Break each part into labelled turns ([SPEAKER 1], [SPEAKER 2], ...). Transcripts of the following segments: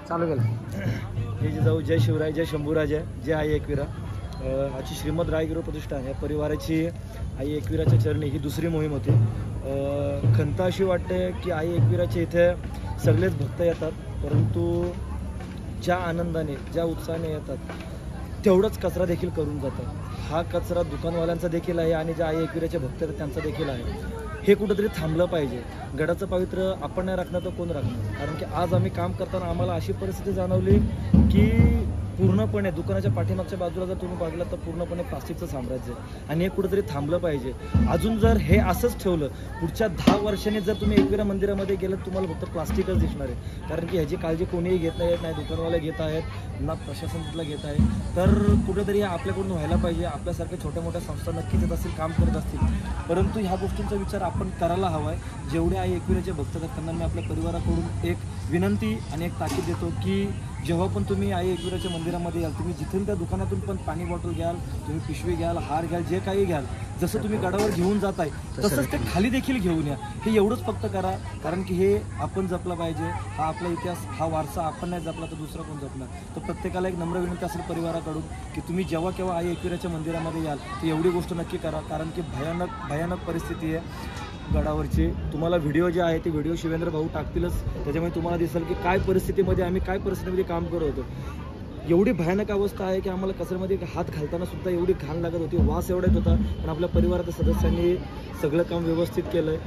[SPEAKER 1] चालू केलं.
[SPEAKER 2] हे जिजाऊ जय शिवराय, जय शंभूराज, जय आई एकविरा. आजची श्रीमद रायगिरो प्रतिष्ठान या परिवाराची आई एकविराच्या चरणी ही दुसरी मोहीम होती. खंत अशी वाटते की आई एकविराच्या इथे सगळेच भक्त येतात, परंतु ज्या आनंदाने ज्या उत्साहाने येतात तेवढंच कचरा देखील करून जातात. हा कचरा दुकानवाल्यांचा देखील आहे आणि ज्या आई एकविराचे भक्त आहेत त्यांचा देखील आहे. हे कुठंतरी थांबलं पाहिजे. गडाचं पावित्र्य आपण नाही राखणार तर कोण राखणार? कारण की आज आम्ही काम करताना आम्हाला अशी परिस्थिती जाणवली की पूर्णपणे दुकानाच्या पाठीमागच्या बाजूला जर तुम्ही बघलात तर पूर्णपणे प्लास्टिकचं साम्राज्य आहे आणि हे कुठंतरी थांबलं पाहिजे. अजून जर हे असंच ठेवलं पुढच्या 10 वर्षांनी जर तुम्ही एकविरा मंदिरामध्ये गेलं तुम्हाला फक्त प्लास्टिकच दिसणार आहे. कारण की ह्याची काळजी कोणीही घेत नाही दुकानवाले घेत आहेत ना प्रशासन तिथलं घेत आहे. तर कुठेतरी आपल्याकडून व्हायला पाहिजे. आपल्यासारख्या छोट्या मोठ्या संस्था नक्कीच येत असतील, काम करत असतील, परंतु ह्या गोष्टींचा विचार आपण करायला हवा आहे. जेवढे आई एकविराचे भक्त आहेत त्यांना मी आपल्या परिवाराकडून एक विनंती आणि एक ताकीद देतो की जेव्हा पण तुम्ही आई एकविराच्या मंदिरामध्ये याल, तुम्ही जिथून त्या दुकानातून पण पाणी बॉटल घ्याल, तुम्ही पिशवी घ्याल, हार घ्याल, जे काही घ्याल, जसं तुम्ही गडावर घेऊन जात आहे तसंच ते खाली देखील घेऊन या. हे एवढंच फक्त करा. कारण की हे आपण जपलं पाहिजे. हा आपला इतिहास, हा वारसा आपण नाही जपला तर दुसरा कोण जपणार? तर प्रत्येकाला एक नम्र विनंती असेल परिवाराकडून की तुम्ही जेव्हा केव्हा आई एकविराच्या मंदिरामध्ये याल तर एवढी गोष्ट नक्की करा. कारण की भयानक परिस्थिती आहे गडावरची. तुम्हाला व्हिडिओ जे आहे ते व्हिडिओ शिवेंद्र भाऊ टाकतीलच, त्याच्यामुळे तुम्हाला दिसेल की काय परिस्थितीमध्ये काम करत होतो. एवढी भयानक अवस्था आहे की आम्हाला कचऱ्यामध्ये हात घालताना सुद्धा एवढी घाण लागत होती, वास एवढा येत होता. पण आपल्या परिवाराच्या सदस्यांनी सगळं काम व्यवस्थित केलं आहे.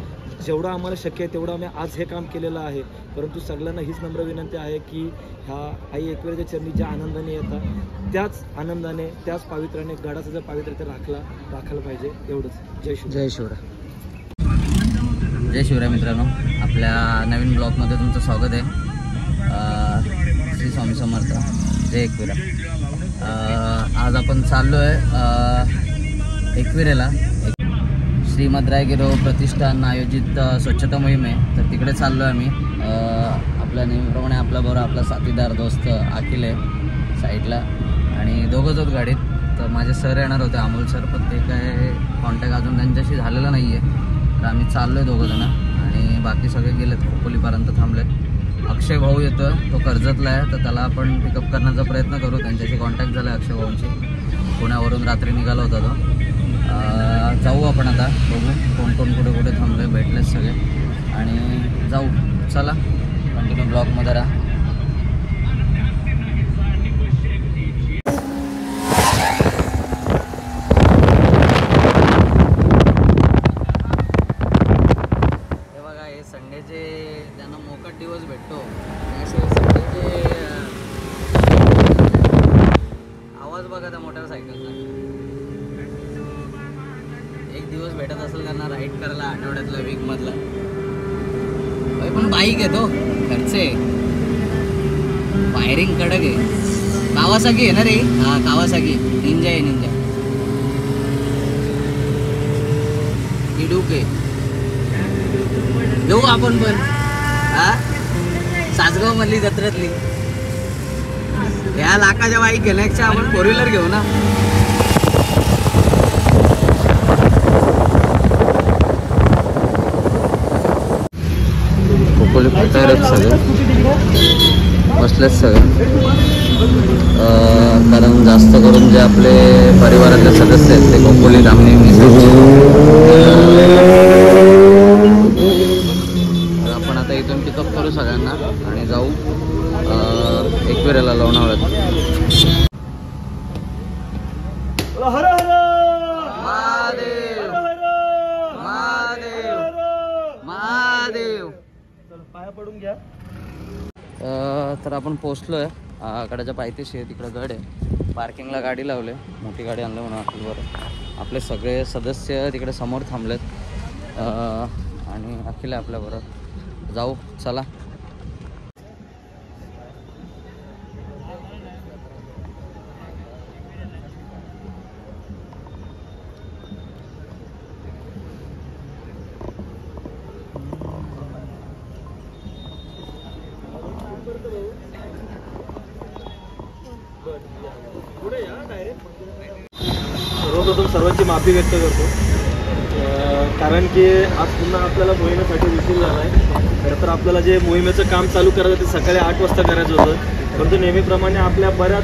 [SPEAKER 2] जेवढं आम्हाला शक्य आहे तेवढं आम्ही आज हे काम केलेलं आहे. परंतु सगळ्यांना हीच नम्र विनंती आहे की ह्या आई एकविराच्या चरणी ज्या आनंदाने येतात त्याच आनंदाने त्याच पावित्र्याने गडाचं जर पावित्र्य ते राखायला पाहिजे. एवढंच. जय शिवराय.
[SPEAKER 3] जय शिवराय मित्रांनो, आपल्या नवीन ब्लॉगमध्ये तुमचं स्वागत आहे. श्री स्वामी समर्थ, जय एकविरा. आज आपण चाललो आहे एकविरेला. श्रीमद रायगिरो प्रतिष्ठान आयोजित स्वच्छता मोहीम आहे, तर तिकडे चाललो आहे आम्ही. आपल्या नेहमीप्रमाणे आपल्याबरोबर आपला साथीदार दोस्त अखिल आहे साईडला आणि दोघंच होत गाडीत. तर माझे सर येणार होते, अमोल सर, पण ते काय कॉन्टॅक्ट अजून त्यांच्याशी झालेला नाही आहे. तर आम्ही चाललो आहे दोघंजणं आणि बाकी सगळे गेलेत, खोपोलीपर्यंत थांबले. अक्षय भाऊ येतो, तो कर्जतला आहे, तर त्याला आपण पिकअप करण्याचा प्रयत्न करू. त्यांच्याशी कॉन्टॅक्ट झाला आहे अक्षय भाऊंची. पुण्यावरून रात्री निघाला होता तो. जाऊ आपण आता, बघू कोण कुठे थांबले, भेटलेत सगळे आणि जाऊ. चला कंटिन्यू ब्लॉगमध्ये राहा. त्यांना मोकट दिवस भेटतो. आवाज बघा त्या मोटरसायकलचा. एक दिवस भेटत असेल त्यांना राईड करायला आठवड्यातला, वीकमधला. पण बाईक आहे तो खर्चे, फायरिंग कडक आहे. कावासाकी आहे ना रे? हा कावासाकी निंजा आहे. निंजा इडूके येऊ आपण पण. हा सासगाव मधली जत्रेतली या लाखाच्या बाईक घेण्यापेक्षा आपण 4 व्हीलर घेऊ ना. खोपोली पळतायत सगळे, बसलेत सगळे. कारण जास्त करून जे आपले परिवारातले सदस्य आहेत ते खोपोली धामणी आपण आता इथून पिकअप करू सगळ्यांना आणि जाऊ एकविरेला लोणावळ्यात. महादेव महादेव महादेव.
[SPEAKER 2] पाया पडून घ्या.
[SPEAKER 3] तर आपण पोचलोय गडाच्या पायथ्याशी. तिकडं गड आहे, पार्किंगला गाडी लावले, मोठी गाडी आणलं म्हणून आपल्याबरोबर. आपले सगळे सदस्य तिकडे समोर थांबलेत आणि अखिल आहे आपल्याबरोबर. जाऊ चला.
[SPEAKER 2] सर्वप्रथम सर्वांची माफी व्यक्त करतो. कारण की आज पुन्हा आपल्याला मोहिमेसाठी उशीर झाला आहे. खरं तर आपल्याला जे मोहिमेचं काम चालू करायचं ते सकाळी 8 वाजता करायचं होतं, परंतु नेहमीप्रमाणे आपल्या बऱ्याच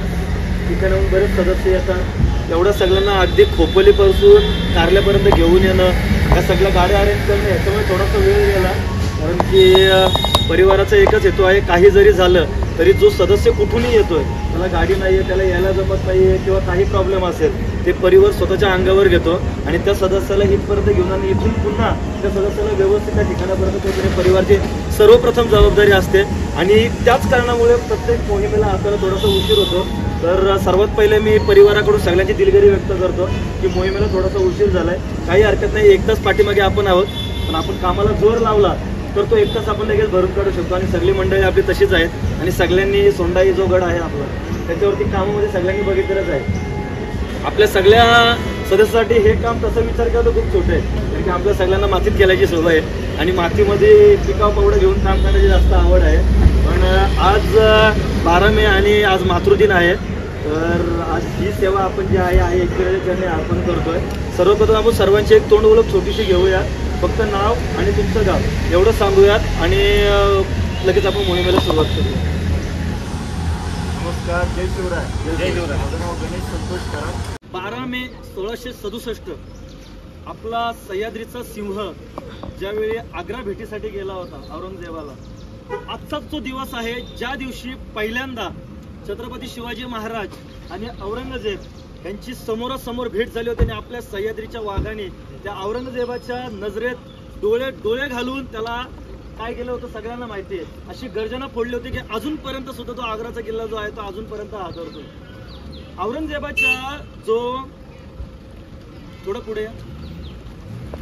[SPEAKER 2] ठिकाणाहून बरेच सदस्य येतात. एवढ्या सगळ्यांना अगदी खोपोलीपासून कारल्यापर्यंत घेऊन येणं, या सगळ्या गाड्या अरेंज करणं, याच्यामुळे थोडासा वेळ गेला. कारण की परिवाराचा एकच हेतू आहे, काही जरी झालं तरी जो सदस्य कुठूनही येतोय, त्याला गाडी नाही आहे, त्याला यायला जमत नाही आहे किंवा काही प्रॉब्लेम असेल, ते परिवार स्वतःच्या अंगावर घेतो आणि त्या सदस्याला इथपर्यंत घेऊन आणि इथून पुन्हा त्या सदस्याला व्यवस्थित त्या ठिकाणापर्यंत पोहोचणे परिवारची सर्वप्रथम जबाबदारी असते. आणि त्याच कारणामुळे प्रत्येक मोहिमेला आपल्याला थोडासा उशीर होतो. तर सर्वात पहिले मी परिवाराकडून सगळ्यांची दिलगिरी व्यक्त करतो की मोहिमेला थोडासा उशीर झाला आहे. काही हरकत नाही, एक तास पाठीमागे आपण आहोत, पण आपण कामाला जोर लावला तर तो एक तास आपण लगेच भरून काढू शकतो. आणि सगळी मंडळी आपली तशीच आहेत आणि सगळ्यांनी सोंडाई जो गड आहे आपला, त्याच्यावरती कामामध्ये सगळ्यांनी बघितलेलंच आहे. आपल्या सगळ्या सदस्यासाठी हे काम तसं विचार केला तर खूप छोटं आहे, कारण की आपल्या सगळ्यांना मातीत केल्याची सवय आहे आणि मातीमध्ये पिकाव पावडं घेऊन काम करण्याची जास्त आवड आहे. पण आज 12 मे आणि आज मातृदिन आहे, तर आज ही सेवा आपण जी आहे एकविराच्या चरणी अर्पण करतोय. सर्वप्रथम आपण सर्वांची एक तोंड ओळख छोटीशी घेऊया, फक्त नाव आणि तुमचं गाव एवढं सांगूयात आणि लगेच आपण मोहिमेला सुरुवात करूया. नमस्कार, जय शिवराय. जय शिवराय. माझं नाव गणेश संतोष कराड. 12 मे 1667 आपला सह्याद्रीचा सिंह ज्यावेळी आग्रा भेटीसाठी गेला होता औरंगजेबाला, आजचाच तो दिवस आहे ज्या दिवशी पहिल्यांदा छत्रपती शिवाजी महाराज आणि औरंगजेब यांची समोरासमोर भेट झाली होती आणि आपल्या सह्याद्रीच्या वाघाने त्या औरंगजेबाच्या नजरेत डोळे घालून त्याला काय केलं होतं सगळ्यांना माहिती आहे. अशी गर्जना फोडली होती की अजूनपर्यंत सुद्धा तो आग्राचा किल्ला जो आहे तो अजूनपर्यंत आदरतो. औरंगजेबाच्या जो थोडं पुढे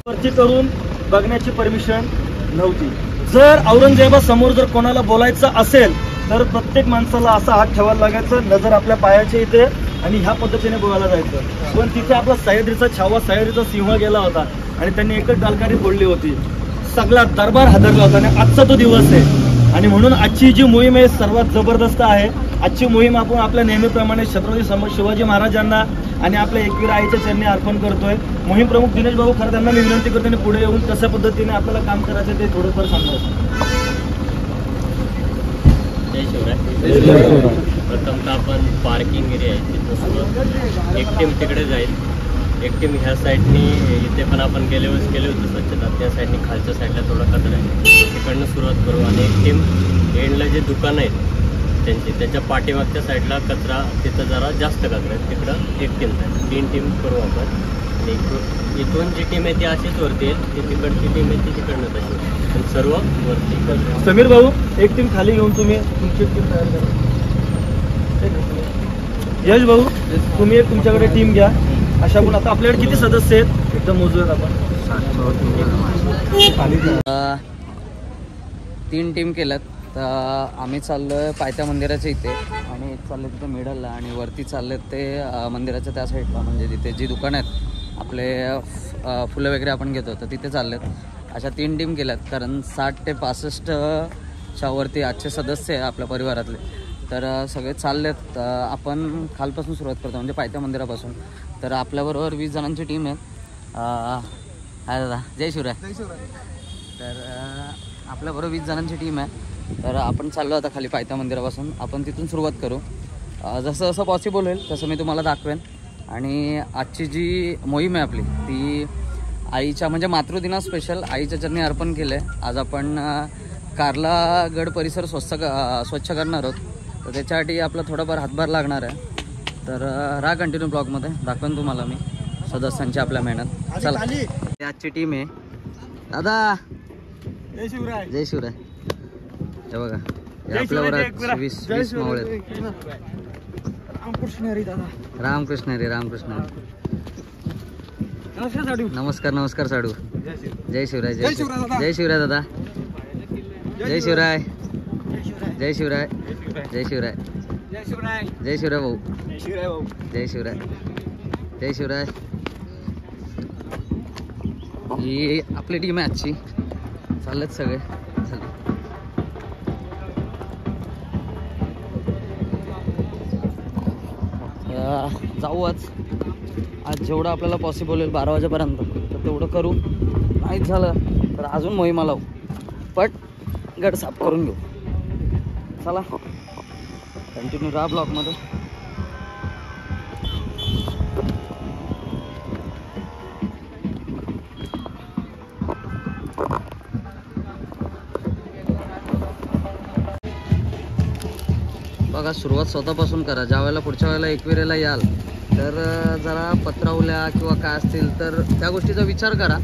[SPEAKER 2] वरती करून बघण्याची परमिशन नव्हती. जर औरंगजेबासमोर जर कोणाला बोलायचं असेल तर प्रत्येक माणसाला असा हात ठेवायला लागायचं, नजर आपल्या पायाच्या इथे, आणि ह्या पद्धतीने बोलायला जायचं. पण तिथे आपला सह्याद्रीचा छावा, सह्याद्रीचा सिंह गेला होता आणि त्यांनी एकच डालकारी फोडली होती. सगळा दरबार हादरला होता आणि आजचा तो दिवस आहे आणि म्हणून आजची जी मोहीम आहे सर्वात जबरदस्त आहे. आजची मोहीम आपण आपल्या नेहमीप्रमाणे छत्रपती शिवाजी महाराजांना आणि आपल्या एकविरा आईच्या चरणी अर्पण करतोय. मोहीम प्रमुख दिनेश भाऊ खरं त्यांना मी विनंती करतो आणि पुढे येऊन कशा पद्धतीने आपल्याला काम करायचं ते थोडंफार सांगायचं.
[SPEAKER 1] जय शिवराय. प्रथमतः आपण पार्किंग एरिया आहे तिथं सुरुवात, एक टीम तिकडे जाईल, एक टीम ह्या साईडनी, इथे पण आपण गेले होते स्वच्छता, त्या साईडनी खालच्या साईडला थोडा कचरा आहे तिकडनं सुरुवात करू. आणि एक टीम एंडला जे दुकान आहेत त्याच्या पाठीमागच्या साईडला कचरा, तिथं जरा जास्त कचरा आहे, तिकडं एक टीम जाईल. 3 टीम करू आपण. आणि इथून जी टीम आहे ती अशीच वरती येईल, ती तिकडची टीम आहे ती तिकडनं तशी, पण सर्व वरती.
[SPEAKER 2] समीर भाऊ, एक टीम खाली घेऊन तुम्ही तुमची टीम तयार करा. यश भाऊ, तुम्ही एक तुमच्याकडे टीम घ्या. अशा पण आता आपल्याकडे किती सदस्य आहेत एकदम मोजूयात आपण.
[SPEAKER 3] 3 टीम केल्यात. तर आम्ही चाललोय पायथ्या मंदिराच्या इथे आणि चालले तिथे मिडलला आणि वरती चालले ते मंदिराच्या त्या साईडला, म्हणजे तिथे जी दुकानं आहेत आपले फुलं वगैरे आपण घेतो तर तिथे चाललेत. अशा 3 टीम केल्यात, कारण 60 ते 65च्या वरती आजचे सदस्य आहे आपल्या परिवारातले, तर सगळे चाललेत. आपण खालपासून सुरुवात करतो, म्हणजे पायथ्या मंदिरापासून. तर आपल्याबरोबर 20 जणांची टीम आहे. हाय दादा, जय शिवराय. तर आपल्याबरोबर 20 जणांची टीम आहे. तर आपण चाललो आता खाली पायथ्या मंदिरापासून, आपण तिथून सुरुवात करू. जसं जसं पॉसिबल होईल तसं मी तुम्हाला दाखवेन. आणि आजची जी मोहीम आहे आपली ती आईच्या, म्हणजे मातृदिना स्पेशल आईच्या चरणी अर्पण केलं आहे. आज आपण कारला गड परिसर स्वच्छ करणार आहोत, तर त्याच्यासाठी आपला थोडाफार हातभार लागणार आहे. तर राहा कंटिन्यू ब्लॉगमध्ये, दाखवेन तुम्हाला मी सदस्यांची आपल्या मेहनत. चला, आजची टीम आहे. दादा
[SPEAKER 2] जय शिवराय.
[SPEAKER 3] जय शिवराय. हे बघा, आपल्यावर 20 मावळे.
[SPEAKER 2] रामकृष्ण हरी दादा.
[SPEAKER 3] रामकृष्ण हरी. रामकृष्ण हरी.
[SPEAKER 2] नमस्कार साडू.
[SPEAKER 3] नमस्कार नमस्कार साडू. जय शिवराय. जय शिवराय. जय शिवराय दादा. जय शिवराय. जय शिवराय. जय शिवराय.
[SPEAKER 2] जय शिवराय.
[SPEAKER 3] जय शिवराय भाऊ.
[SPEAKER 2] जय शिवराय भाऊ.
[SPEAKER 3] जय शिवराय. जय शिवराय. ही आपली टीम आहे आजची. चाललेत सगळे. जाऊ आज जेवढं आपल्याला पॉसिबल होईल 12 वाजेपर्यंत. तर तेवढं करू, नाहीच झालं तर अजून मोहिमा लावू, पण गड साफ करून घेऊ. चला कंटिन्यू राहा ब्लॉकमध्ये. बघा सुरुवात स्वतःपासून करा. ज्या वेळेला पुढच्या वेळेला एकविरेला याल तर जरा पत्रावल्या किंवा काय असतील तर त्या गोष्टीचा विचार करा.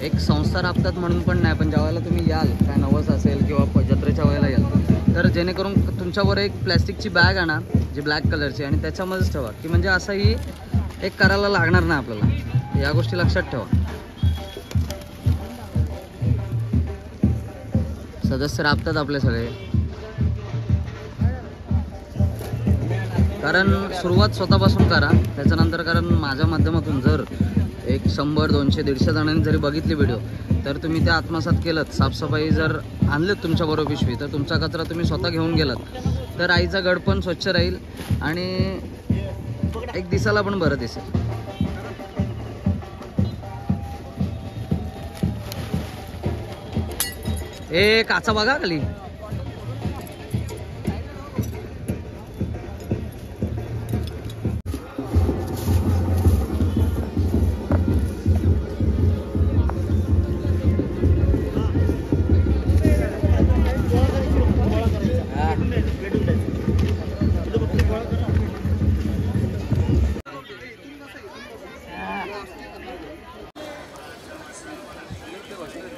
[SPEAKER 3] एक संस्था राबतात म्हणून पण नाही, पण ज्या वेळेला तुम्ही याल काय नवस असेल किंवा जत्रेच्या वेळेला याल तर जेणेकरून तुमच्यावर एक प्लॅस्टिकची बॅग आणा जी ब्लॅक कलरची आणि त्याच्यामध्येच ठेवा की म्हणजे असंही एक करायला लागणार नाही आपल्याला. या गोष्टी लक्षात ठेवा. सदस्य राबतात आपले सगळे, कारण सुरुवात स्वतःपासून करा. त्याच्यानंतर कारण माझ्या माध्यमातून जर एक 100, 200, 150 जणांनी जरी बघितली व्हिडिओ तर तुम्ही त्या आत्मसात केलं. साफसफाई जर आणलेत तुमच्याबरोबर पिशवी तर तुमचा कचरा तुम्ही स्वतः घेऊन गेलात तर आईचा गड पण स्वच्छ राहील आणि एक दिसाला पण बरं दिसेल. ए काचा बघा खाली.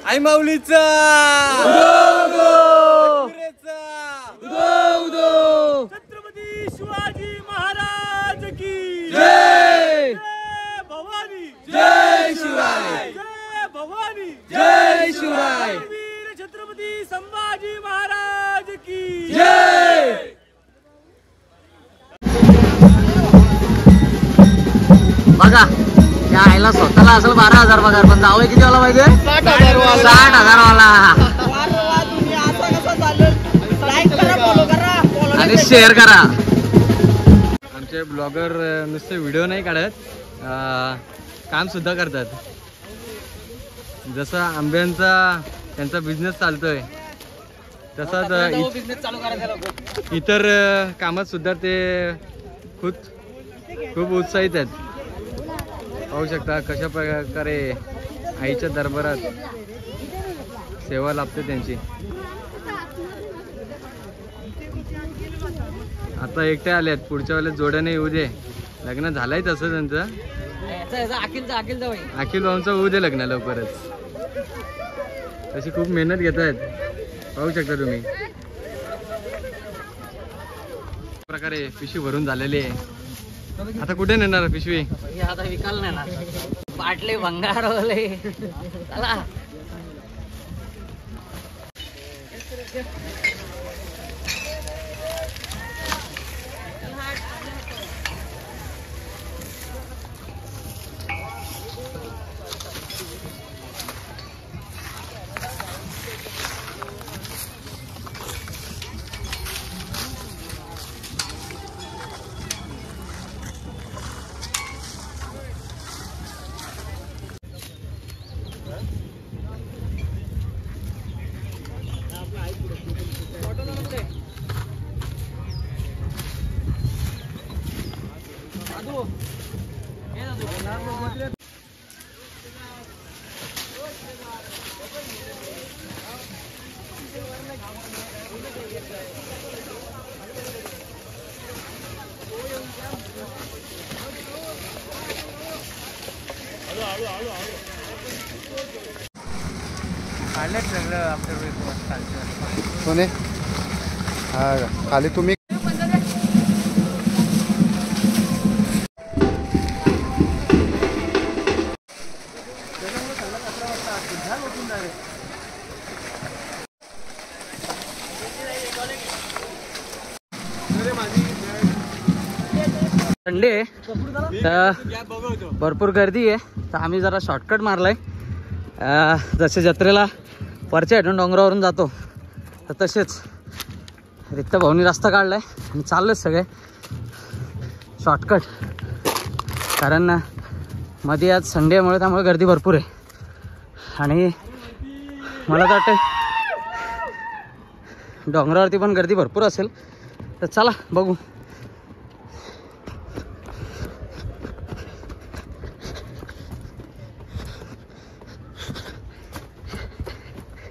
[SPEAKER 1] आई माऊलीचा छत्रपती शिवाजी महाराज की जय. भवानी जय शिवराय. जय भवानी जय शिवराय. वीर छत्रपती संभाजी महाराज की जय.
[SPEAKER 3] बघा त्या आईला स्वतःला असेल 12,000 पगार पण जावं किती वाला पाहिजे 60,000 वाला. आणि शेअर करा.
[SPEAKER 1] आमचे ब्लॉगर नुसते व्हिडिओ नाही काढत, काम सुद्धा करतात. जसं आंब्यांचा त्यांचा बिझनेस चालतोय तसाच इतर कामात सुद्धा ते खूप उत्साहित आहेत. पाहू शकता कशा प्रकारे आईच्या दरबारात सेवा लाभते त्यांची. आता एकटे आलेत, पुढच्या वेळेला जोड्याने येऊ दे. लग्न झालंय तसं त्यांचं अखिल भाऊंचं होऊ दे लग्न लवकरच. तशी खूप मेहनत घेत आहेत, पाहू शकता तुम्ही. प्रकारे पिशवी भरून झालेली आहे. आता कुठे नेणार पिशवी?
[SPEAKER 3] आता विकाल नाही ना, बाटले भंगार वाले. चला
[SPEAKER 4] कोणी हा खाली तुम्ही
[SPEAKER 3] संडे तर भरपूर गर्दी आहे, तर आम्ही जरा शॉर्टकट मारलाय. जसे जत्रेला वरच्या हेडून डोंगरावरून जातो तर तसेच रिक्त भाऊनी रस्ता काढलाय आणि चाललोय सगळे शॉर्टकट. कारण मध्ये आज संडेमुळे त्यामुळे गर्दी भरपूर आहे आणि मला तर वाटतं डोंगरावरती पण गर्दी भरपूर असेल. तर चला बघू.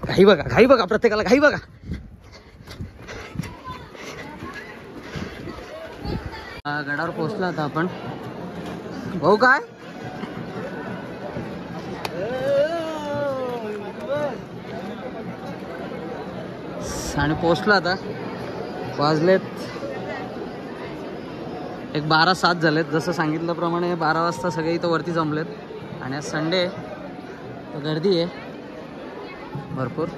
[SPEAKER 3] घाई बघा प्रत्येकाला घाई बघा. गडावर पोहोचला आता आपण. भाऊ काय आणि पोहोचला आता. वाजलेत 12:07 झालेत. जसं सांगितल्याप्रमाणे 12 वाजता सगळे इथं वरती जमलेत आणि आज संडे तर गर्दी आहे भरपूर.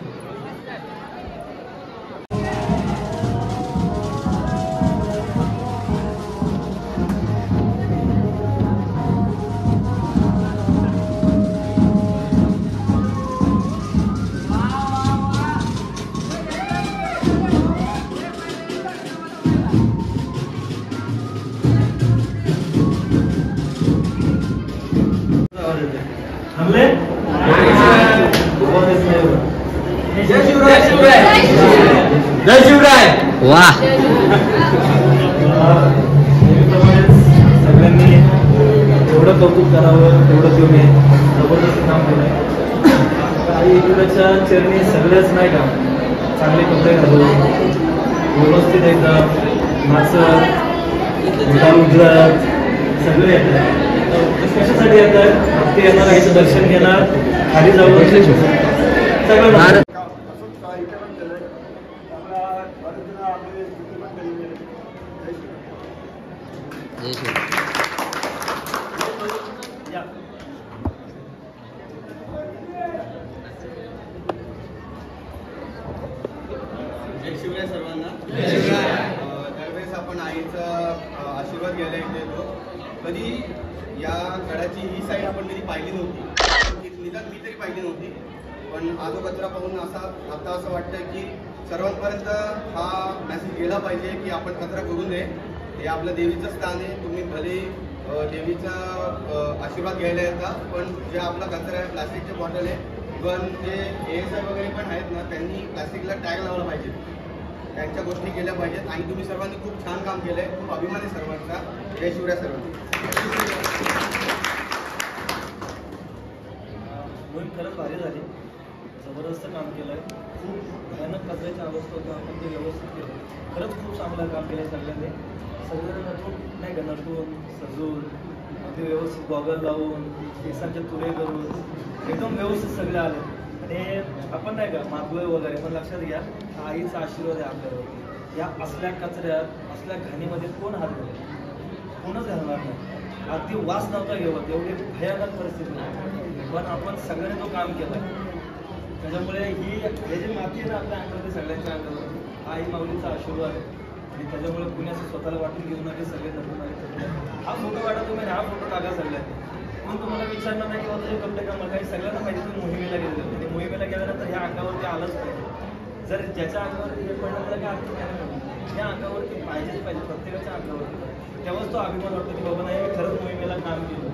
[SPEAKER 2] जय शिवराय.
[SPEAKER 3] वाह.
[SPEAKER 2] सगळ्यांनी एवढं कौतुक करावं तेवढं तुम्ही जबरदस्त काम केलं. आई एकविराच्या चरणी सगळेच नाही का चांगले कपडे घालून व्यवस्थित एकदम नाचत उजळत सगळे येतात. कशासाठी येतात? भक्ती येणार, आईचं दर्शन घेणार, खाली जाऊन सगळं.
[SPEAKER 5] शिवराय सर्वांना. त्यावेळेस आपण आईचा आशीर्वाद घ्यायला येतो. कधी या गडाची ही साईड आपण कधी पाहिली नव्हती, निदान मी तरी पाहिली नव्हती. पण आजो कचरा पाहून आता असं वाटतं की सर्वांपर्यंत हा मेसेज गेला पाहिजे की आपण कचरा करू नये. हे आपलं देवीचं स्थान आहे. तुम्ही भले देवीचा आशीर्वाद घ्यायला येतात, पण जे आपला कचरा आहे, प्लास्टिकचे बॉटल आहे, पण जे ASI वगैरे पण आहेत ना, त्यांनी प्लास्टिकला टॅग लावला पाहिजे. त्यांच्या गोष्टी केल्या पाहिजेत. आणि तुम्ही सर्वांनी खूप छान काम केलंय. खूप अभिमान आहे सर्वांचा. जय शिवराय सर्वांना.
[SPEAKER 2] मोहीम खरंच भारी झाली. जबरदस्त काम केलंय. खूप भयानक कचऱ्याची अवस्था होतं, आपण ते व्यवस्थित केलं. खरंच खूप चांगलं काम केलं सगळ्यांनी. सगळ्यांना नाही का नटून सजून ते व्यवस्थित गॉगल लावून केसांचे तुरे करून एकदम व्यवस्थित सगळे आले. आणि आपण नाही का मागलोय वगैरे, पण लक्षात घ्या आईचा आशीर्वाद आहे आपल्यावरती. या असल्या कचऱ्यात असल्या घाणीमध्ये कोण हात घालणार? कोणच घालणार नाही. अगदी वास नव्हता घेवत, एवढी भयानक परिस्थिती नाही. पण आपण सगळ्यांनी तो काम केला. त्याच्यामुळे हे जे माती आहे ना आपल्या अंगावरती, सगळ्यांच्या अंगावर आई माऊलीचा आशीर्वाद आहे. आणि त्याच्यामुळे पुण्याचं स्वतःला वाटून घेऊन आले सगळे नटून आले. हा फोटो काढा तुम्ही, हा फोटो टाका सगळ्यांनी. पण तुम्हाला विचारणार नाही की बाबा तुझे कपडे का काही सगळ्यांना माहिती तुम्ही मोहिमेला गेले होते. आणि मोहिमेला गेल्यानंतर ह्या अंगावरती आलंच पाहिजे. जर ज्याच्या अंगावरती हे पडलं तर काय अर्थ नाही. या अंगावरती पाहिजेच पाहिजे, प्रत्येकाच्या अंगावरती. तेव्हाच तो अभिमान वाटतो की बाबा नाही मी खरंच मोहिमेला काम केलं.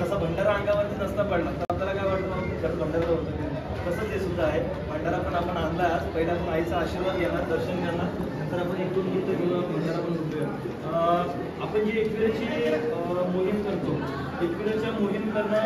[SPEAKER 2] तसा भंडारा अंगावरती नसता पडला तर आपल्याला काय वाटतं खरंच भंडारा होतं. तसंच हे सुद्धा आहे. भंडारा पण आपण आणला आज. पहिला आपण आईचा आशीर्वाद घेणार, दर्शन करणार, नंतर आपण इकडून गीत घेऊ, भंडारा पण घेऊया. आपण जी एकविराची मोहीम करतो, एकविराच्या मोहीम करणं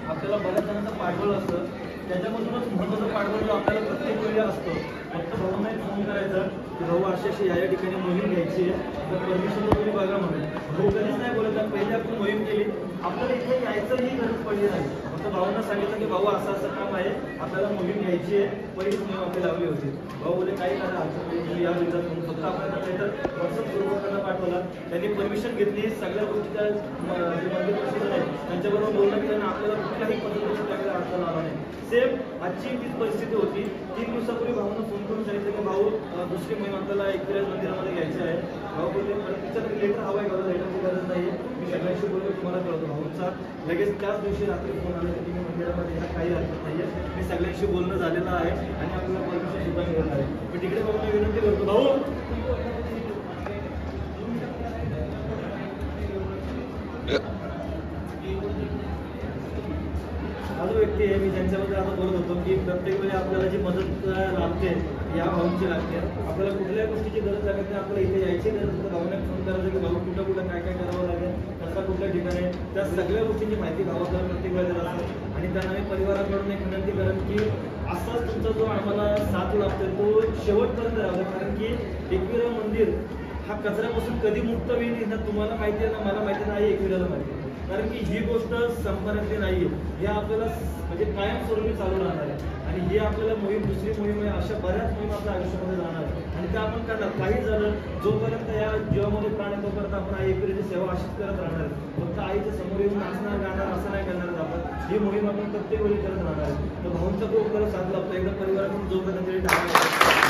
[SPEAKER 2] आपल्याला बऱ्याच जणांचं पाठबळ असतं. त्याच्यामधूनच महत्त्वाचं पाठबळ जो आपल्याला प्रत्येक वेळी असतो. फक्त भाऊंना एक फोन करायचा की भाऊ अशी या ठिकाणी मोहीम घ्यायची आहे, तर परमिशन तुम्ही बघा म्हणून. भाऊ कधीच नाही बोलत. पहिली आपण मोहीम केली, आपल्याला इथे यायचंही गरज पडली नाही. फक्त भाऊंना सांगितलं की भाऊ असं असं काम आहे, आपल्याला मोहीम घ्यायची आहे. पहिलीच मोहीम आपली लावली होती. भाऊ बोले काही करा या विचार म्हणून फक्त आपल्याला काहीतर व्हॉट्सअप ग्रुपवर त्यांना पाठवला. त्यांनी परमिशन घेतली. सगळ्या गोष्टी जे मंदिर प्रसिद्ध आहेत त्यांच्याबरोबर बोलणं की त्यांना आपल्याला कुठल्याही पद्धतीची त्याकडे अडचण आला नाही. सेम आजची तीच परिस्थिती होती. 3 दिवसापूर्वी भाऊंना फोन करून सांगितलं की भाऊ दुसरी मोहीम आपल्याला एकविरा मंदिरामध्ये घ्यायची आहे. भाऊ बोलले तिचं लेटर हवा आहे का? लेटरची गरज नाही आहे, मी सगळ्यांशी बोललो तुम्हाला कळतो. भाऊचा लगेच त्याच दिवशी रात्री फोन आला की तुम्ही मंदिरामध्ये ह्या काही हरकत नाही आहे, मी सगळ्यांशी बोलणं झालेलं आहे आणि आपल्याला परमिशन सुद्धा मिळणार आहे. मी तिकडे भाऊला विनंती करतो, भाऊ यांच्याबद्दल आता बोलत होतो की प्रत्येक वेळी आपल्याला जी मदत लागते या भाऊंची लागते. आपल्याला कुठल्याही गोष्टीची गरज लागत नाही, आपल्याला इथे यायची गरज नसतं. भाऊने फोन करायचं की भाऊ कुठं कुठं काय काय करावं लागेल, कसं कुठल्या ठिकाणी, त्या सगळ्या गोष्टींची माहिती भावाकडे प्रत्येक वेळेला देत असतात. आणि त्यांना मी परिवाराकडून एक विनंती करेन की असाच तुमचा जो आम्हाला साथ लागतोय तो शेवटपर्यंत राहावा. कारण की एकविरा मंदिर हा कचऱ्यापासून कधी मुक्त होईल ना तुम्हाला माहिती आहे ना मला माहिती नाही, एकविराला माहिती आहे. कारण की ही गोष्ट संपण्याची नाही आहे, हे आपल्याला म्हणजे कायमस्वरूपी चालू राहणार आहे. आणि ही आपल्याला मोहीम दुसरी मोहीम आहे, अशा बऱ्याच मोहीम आपल्या आयुष्यामध्ये राहणार आहे. आणि त्या आपण करणार. काही झालं जोपर्यंत या जीवामध्ये प्राण आहे तोपर्यंत आपण आई एकविराची सेवा अशीच करत राहणार आहे. फक्त आईच्या समोर येऊन नाचणार गाणार असं नाही करणार आपण. ही मोहीम आपण प्रत्येक वेळी करत राहणार आहे. तर भाऊंचा खूप खरं साथ लागतो. एकदा परिवारातून जोपर्यंत तरी टाकायला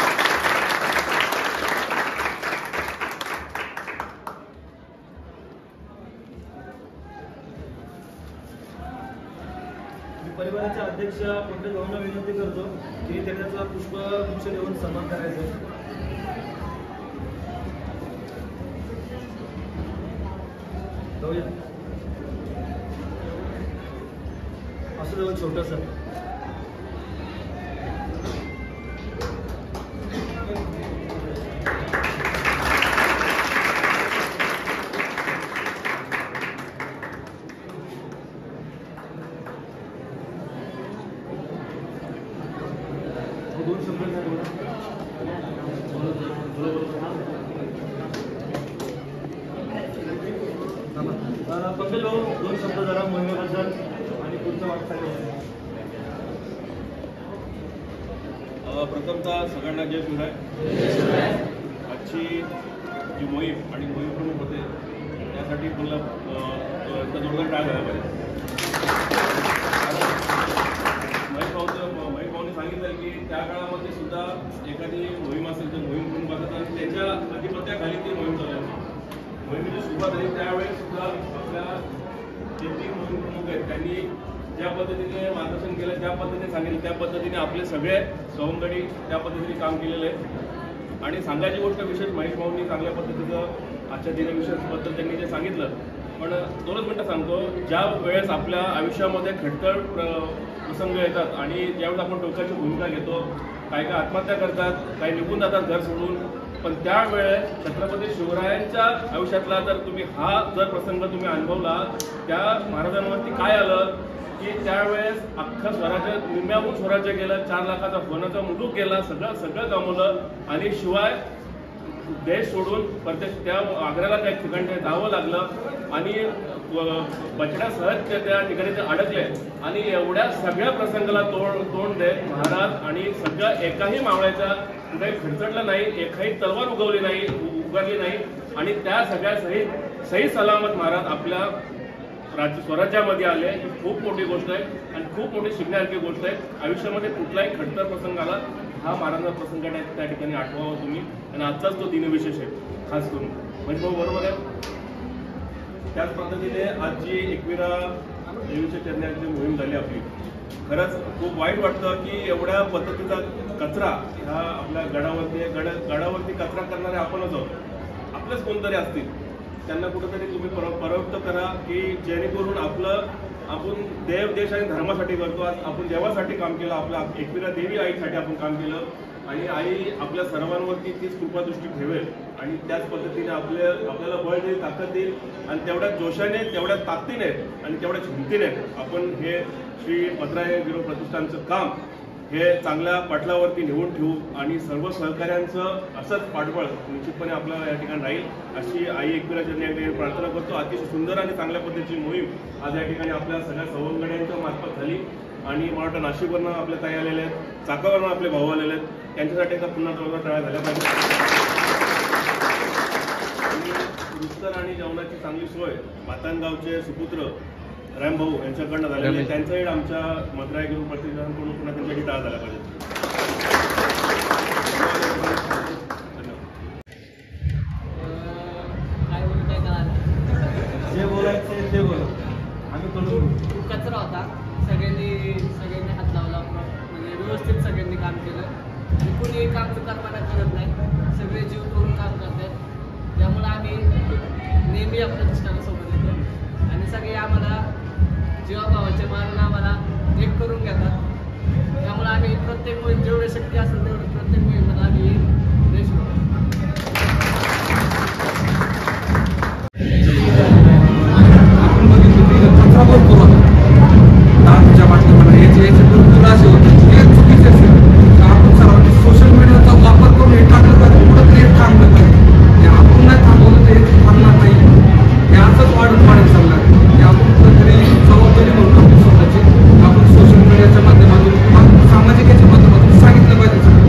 [SPEAKER 2] परिवाराचे अध्यक्ष पंकज भाऊंना विनंती करतो की त्याचा पुष्पगुच्छ देऊन सन्मान करायचा. असं जवळ छोटंसं पंकज भाऊ दोन शब्द जरा मोहिमेबद्दल आणि पुढचं वाटतं.
[SPEAKER 6] प्रथमतः सगळ्यांना जय शिवराय. आजची जी मोहीम आणि मोहीम प्रमुख होते त्यासाठी मला जोरदार टाळ झाला पाहिजे. महेश भाऊने सांगितलं की त्या काळामध्ये सुद्धा एखादी मोहीम असेल तर मोहीम प्रमुख असतात आणि त्याच्या अधिपत्याखाली ती मोहीम चालवायची. मोहिमेची सुरुवात झाली त्यावेळेस सुद्धा आपल्या जे 3 मोहीम प्रमुख आहेत त्यांनी ज्या पद्धतीने मार्गदर्शन केलं, ज्या पद्धतीने सांगितलं त्या पद्धतीने आपले सगळे सवंगडी त्या पद्धतीने काम केलेलं आहे. आणि सांगायची गोष्ट विशेष महेश भाऊंनी चांगल्या पद्धतीचं आजच्या दिनविशेषबद्दल त्यांनी जे सांगितलं. पण 2च मिनटं सांगतो. ज्या वेळेस आपल्या आयुष्यामध्ये खडतर प्रसंग येतात आणि ज्यावेळेस आपण टोकाची भूमिका घेतो, काही काय आत्महत्या करतात, काही निघून जातात घर सोडून, पण त्यावेळेस छत्रपती शिवरायांच्या आयुष्यातला जर तुम्ही हा जर प्रसंग तुम्ही अनुभवला, त्या महाराजांवरती काय आलं की त्यावेळेस अख्खं स्वराज्य निम्म्याहून स्वराज्य गेलं, 4 लाखाचा सोन्याचा मुठूक गेला, सगळं गमावलं आणि शिवाय देश सोडून प्रत्येक त्या आग्र्याला त्या ठिकाणी जावं लागलं आणि बछड्या सहज त्या ठिकाणी ते अडकले. आणि एवढ्या सगळ्या प्रसंगाला तोंड देत महाराज आणि सगळ्या एकाही मावळ्याच्या कुठेही खडचडलं नाही, एकाही तलवार उगवली नाही आणि त्या सगळ्या सही सलामत महाराज आपल्या स्वराज्यामध्ये आले. ही खूप मोठी गोष्ट आहे आणि खूप मोठी शिकण्यासारखी गोष्ट आहे. आयुष्यामध्ये कुठलाही खडतर प्रसंग आला हा महाराजांचा प्रसंग त्या ठिकाणी आठवावा तुम्ही. आणि आजचाच तो दिनविशेष आहे खास करून. म्हणजे बरोबर आहे. त्याच पद्धतीने आज जी एकविरा देवीच्या चरणाची मोहीम झाली आपली, खरंच खूप वाईट वाटतं की एवढ्या पद्धतीचा कचरा ह्या आपल्या गडावरती कचरा करणारे आपणच आहोत. आपलेच कोणतरी असतील, त्यांना कुठंतरी तुम्ही प्रवृत्त करा की जेणेकरून आपण देव देश आणि धर्मासाठी करतो. आज आपण देवासाठी काम केलं, आपल्या एकविरा देवी आईसाठी आपण काम केलं आणि आई आपल्या सर्वांवरती तीच कृपादृष्टी ठेवेल आणि त्याच पद्धतीने आपल्याला बळ देईल, ताकद देईल आणि तेवढ्या जोशाने, तेवढ्या ताकदीने आणि तेवढ्या हिमतीने आपण हे श्री पत्राय गिरो प्रतिष्ठानचं काम हे चांगल्या पाटलावरती नेऊन ठेवू आणि सर्व सहकाऱ्यांचं असंच पाठबळ निश्चितपणे आपल्याला या ठिकाणी राहील अशी आई एकविरा चरणी प्रार्थना करतो. अतिशय सुंदर आणि चांगल्या पद्धतीची मोहीम आज या ठिकाणी आपल्या सगळ्या सवंगड्यांच्या मार्फत झाली आणि मला वाटतं नाशिकवरनं आपल्या ताई आलेल्या आहेत, चाकावरनं आपले भाऊ आलेले आहेत. त्यांच्यासाठी आता पुन्हा जोरदार टाळ्या झाल्या पाहिजे. रुस्तर आणि जेवणाची चांगली सोय मातांगावचे सुपुत्र राम भाऊ यांच्याकडनं झालेली आहे. त्यांचाही आमच्या मद्राय गिरू प्रतिनिधांकडून पुन्हा त्यांच्यासाठी टाळा झाला पाहिजे.
[SPEAKER 2] जे बोलायचे ते बोल, आम्ही करू.
[SPEAKER 7] खूप कचरा होता, सगळ्यांनी हात लावला, म्हणजे व्यवस्थित सगळ्यांनी काम केलं आणि कोणी काम चुकारपणा करत नाही, सगळे जीव करून काम करतात. त्यामुळे आम्ही नेहमी आपल्या प्रतिष्ठानासोबत येतो आणि सगळे आम्हाला जीवाभावाचे मानून आम्हाला एक करून घेतात. त्यामुळे आम्ही प्रत्येक मोहीम जेवढी शक्ती असेल तेवढी प्रत्येक मोहिमेमध्ये आम्ही यश मिळवू.
[SPEAKER 8] आपण बघितलं की कचरा भरपूर होता दारूच्या बाटल्या याचे भरपूर असे होते हे चुकीचे असेल तर आपण सर्वांनी सोशल मीडियाचा वापर करून हे टाकलं पाहिजे कुठंतरी हे थांबलं पाहिजे आणि आपण नाही थांबवलं तर हे थांबणार नाही हे असंच वाढत चालणार की आपण कुठंतरी जबाबदारी म्हणतो आपली स्वतःची आपण सोशल मीडियाच्या माध्यमातून सामाजिक याच्या माध्यमातून सांगितलं पाहिजे सगळं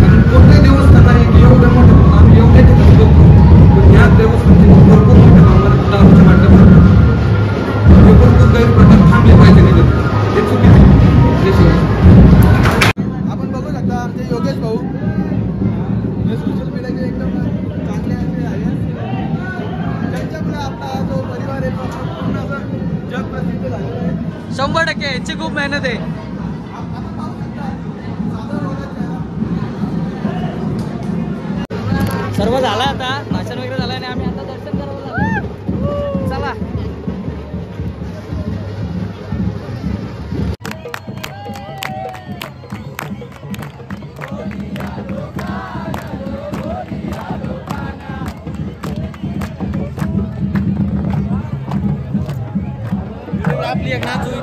[SPEAKER 8] कारण कोणत्याही देवस्थान आहे की एवढ्या मोठ्या आम्ही एवढ्या ठिकाणी बघतो पण ह्या देवस्थानची भरपूर मोठ्या प्रमाणात दारूच्या बाटल्या भरतात हे भरपूर गैरप्रकार थांबले पाहिजे निघत हे चुकीचे
[SPEAKER 5] आपण बघू शकता आमचे योगेश भाऊ हे सोशल मीडियाचे एकदम चांगले असे आहे त्यांच्यामुळे आपला हा जो परिवार आहे तो पूर्ण असं जग प्रसिद्ध झालेला आहे.
[SPEAKER 7] 100% यांची खूप मेहनत आहे. सर्व झालं आता भाषण वगैरे झालं आणि आम्ही आता दर्शन करायला झालो. चला आपली एक नाच होईल.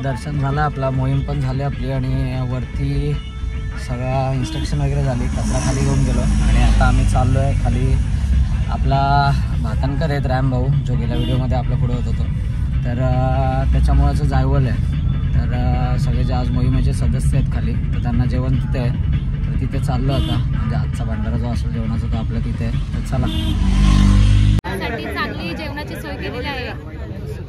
[SPEAKER 3] दर्शन झालं आपला मोहीम पण झाली आपली आणि वरती सगळा इन्स्ट्रक्शन वगैरे झाली कचरा खाली घेऊन गेलो आणि आता आम्ही चाललो आहे खाली. आपला भातनकर आहेत रॅम भाऊ जो गेल्या व्हिडिओमध्ये आपल्या पुढे होत होतो तर त्याच्यामुळेचं जायवल आहे तर सगळे जे आज मोहिमेचे सदस्य आहेत खाली तर त्यांना जेवण तिथे आहे तर तिथे चाललो आता म्हणजे आजचा भंडारा जो असेल जेवणाचा तो आपल्या तिथे आहे तर चला.
[SPEAKER 9] चांगली जेवणाची सोय केलेली आहे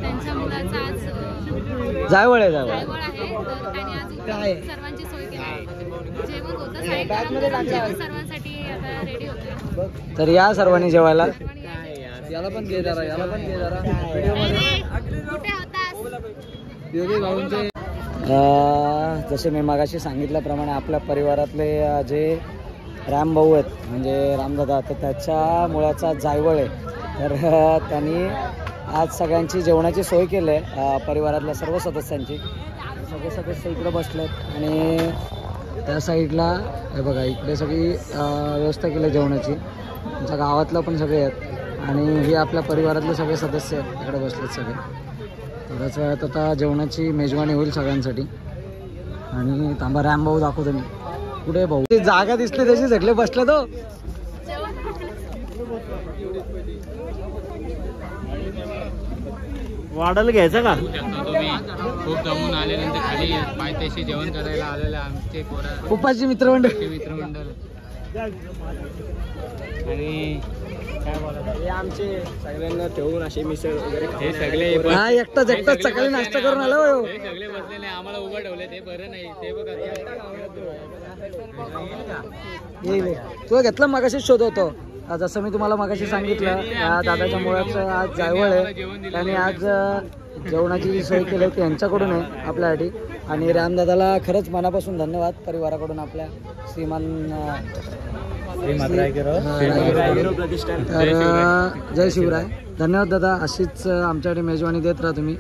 [SPEAKER 9] त्यांच्या मुलाचा आज
[SPEAKER 3] जायवळ आहे
[SPEAKER 9] आहे तर त्यांनी आज सर्वांची सोय केली जेवण होतं सर्वांसाठी आता रेडी होतं
[SPEAKER 3] तर या सर्वांनी जेवायला.
[SPEAKER 7] याला पण घे जरा याला पण घे जरा
[SPEAKER 9] कुठे होतास.
[SPEAKER 3] जसे मी मागाशी सांगितल्याप्रमाणे आपल्या परिवारातले जे राम भाऊ आहेत म्हणजे रामदादा तर त्याच्या मुलाचा जायवळ आहे तर त्यांनी आज सगळ्यांची जेवणाची सोय केली आहे परिवारातल्या सर्व सदस्यांची. सगळे सदस्य इकडे बसलेत आणि त्या साईडला हे बघा इकडे सगळी व्यवस्था केली जेवणाची. आमच्या गावातलं पण सगळे आहेत आणि हे आपल्या परिवारातले सगळे सदस्य आहेत इकडे बसलेत सगळे. थोड्याच वेळात आता जेवणाची मेजवानी होईल सगळ्यांसाठी आणि थांबा रॅम भाऊ दाखवतो मी कुठे भाऊ ती जागा दिसली त्याची सगळे बसले तो.
[SPEAKER 2] वाढायला घ्यायचं का
[SPEAKER 10] तुम्ही खूप जमून आल्यानंतर खाली पायथ्याशी जेवण करायला आलेलं आमचे
[SPEAKER 3] पप्पाची मित्रमंडळ
[SPEAKER 10] आणि
[SPEAKER 2] काय बोलायचं हे आमचे सगळ्यांना ठेवून असे मिसळ वगैरे
[SPEAKER 10] हे सगळे
[SPEAKER 3] हा एकटाच सकाळी नाश्ता करून आलो.
[SPEAKER 10] हे सगळे बसलेले आम्हाला उभं ठेवले ते बरं नाही ते बघा
[SPEAKER 3] तू घेतलं मगाशीच शोध होतो
[SPEAKER 2] जसं मी तुम्हाला मगाशी सांगितलं या दादाच्या मुळाचं आज जायवळ आहे, त्याने आज जेवणाची जी सोय केली आहे त्यांच्याकडून आहे आपल्यासाठी. आणि रामदादाला खरंच मनापासून धन्यवाद परिवाराकडून आपल्या श्रीमान तर जय शिवराय. धन्यवाद दादा, अशीच आमच्याकडे मेजवानी देत राहा तुम्ही.